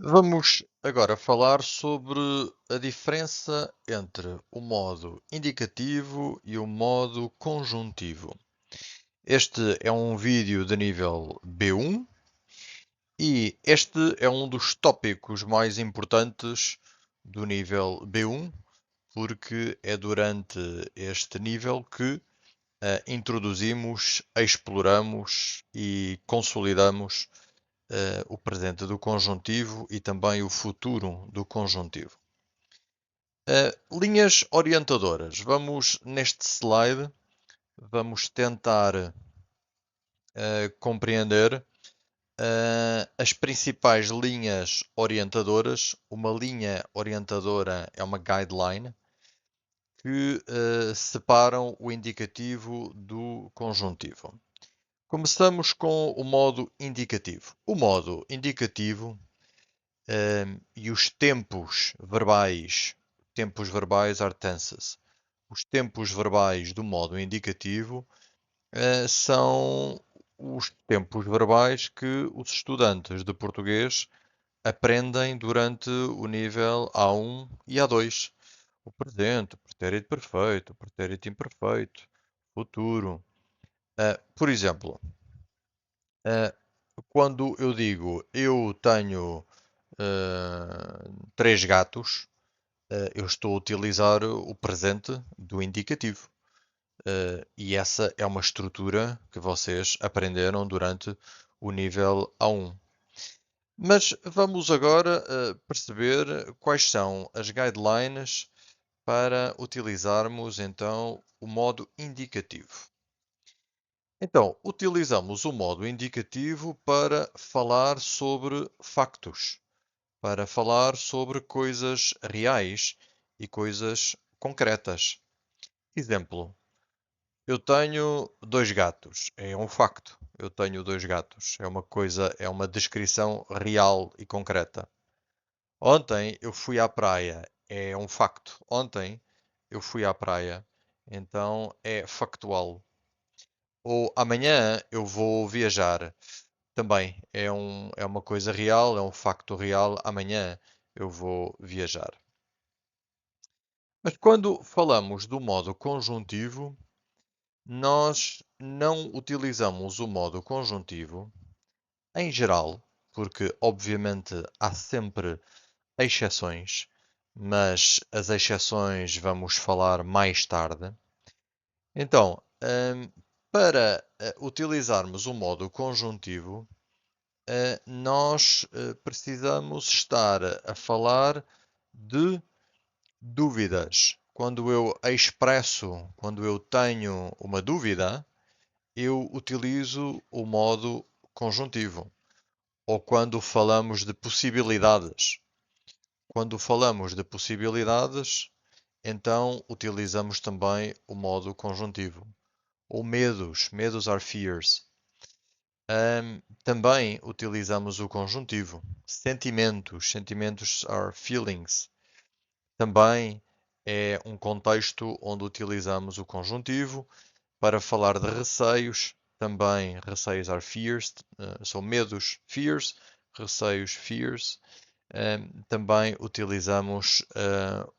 Vamos agora falar sobre a diferença entre o modo indicativo e o modo conjuntivo. Este é um vídeo de nível B1 e este é um dos tópicos mais importantes do nível B1, porque é durante este nível que introduzimos, exploramos e consolidamos o presente do conjuntivo e também o futuro do conjuntivo. Linhas orientadoras. Vamos, neste slide, vamos tentar compreender as principais linhas orientadoras. Uma linha orientadora é uma guideline que separam o indicativo do conjuntivo. Começamos com o modo indicativo. O modo indicativo e os tempos verbais are tenses. Os tempos verbais do modo indicativo são os tempos verbais que os estudantes de português aprendem durante o nível A1 e A2. O presente, o pretérito perfeito, o pretérito imperfeito, futuro. Por exemplo, uh, quando eu digo eu tenho três gatos, eu estou a utilizar o presente do indicativo. E essa é uma estrutura que vocês aprenderam durante o nível A1. Mas vamos agora perceber quais são as guidelines para utilizarmos então o modo indicativo. Então, utilizamos o modo indicativo para falar sobre factos, para falar sobre coisas reais e coisas concretas. Exemplo: eu tenho dois gatos. É um facto. Eu tenho dois gatos. É uma coisa, é uma descrição real e concreta. Ontem eu fui à praia. É um facto. Ontem eu fui à praia. Então é factual. Ou amanhã eu vou viajar. Também é uma coisa real, é um facto real. Amanhã eu vou viajar. Mas quando falamos do modo conjuntivo, nós não utilizamos o modo conjuntivo em geral, porque obviamente há sempre exceções, mas as exceções vamos falar mais tarde. Então, para utilizarmos o modo conjuntivo, nós precisamos estar a falar de dúvidas. Quando eu tenho uma dúvida, eu utilizo o modo conjuntivo. Ou quando falamos de possibilidades. Quando falamos de possibilidades, então utilizamos também o modo conjuntivo. Ou medos. Medos are fears. Também utilizamos o conjuntivo. Sentimentos. Sentimentos are feelings. Também é um contexto onde utilizamos o conjuntivo. Para falar de receios, também receios are fears, são medos, fears, receios, fears. Também utilizamos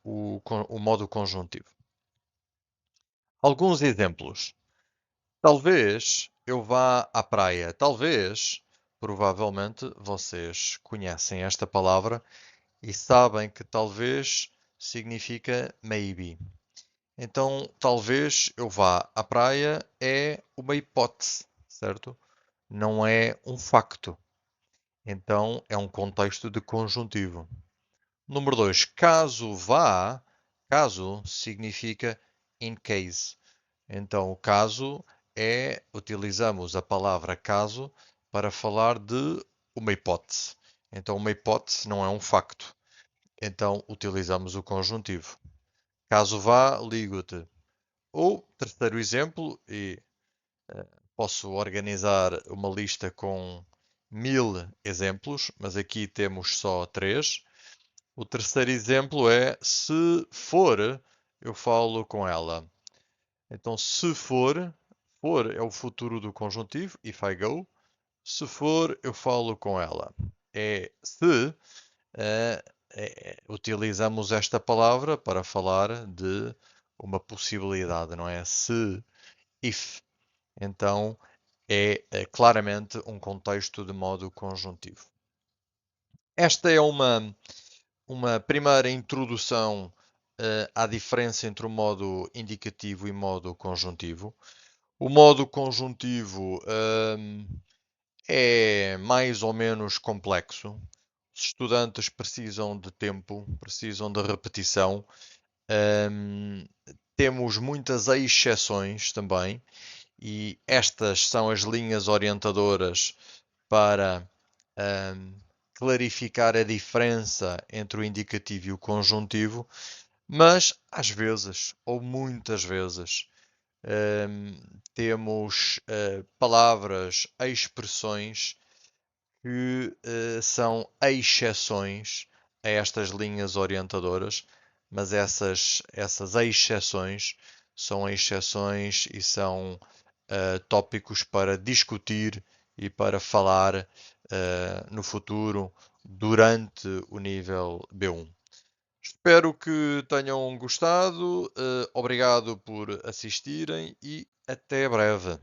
o modo conjuntivo. Alguns exemplos. Talvez eu vá à praia. Talvez, provavelmente, vocês conhecem esta palavra e sabem que talvez significa maybe. Então, talvez eu vá à praia é uma hipótese, certo? Não é um facto. Então, é um contexto de conjuntivo. Número 2, caso vá, caso significa in case. Então, o caso utilizamos a palavra caso para falar de uma hipótese. Então, uma hipótese não é um facto. Então, utilizamos o conjuntivo. Caso vá, ligo-te. Ou, terceiro exemplo, e posso organizar uma lista com 1000 exemplos, mas aqui temos só 3. O terceiro exemplo é se for, eu falo com ela. Então, se for, for é o futuro do conjuntivo, if I go. Se for, eu falo com ela. É se, utilizamos esta palavra para falar de uma possibilidade, não é? Se, if. Então, é claramente um contexto de modo conjuntivo. Esta é uma primeira introdução à diferença entre o modo indicativo e modo conjuntivo. O modo conjuntivo é mais ou menos complexo. Os estudantes precisam de tempo, precisam de repetição. Hum, Temos muitas exceções também, e estas são as linhas orientadoras para hum, clarificar a diferença entre o indicativo e o conjuntivo, mas às vezes, ou muitas vezes, hum, temos palavras, expressões que são exceções a estas linhas orientadoras, mas essas exceções são exceções e são tópicos para discutir e para falar no futuro durante o nível B1. Espero que tenham gostado. Obrigado por assistirem e até breve.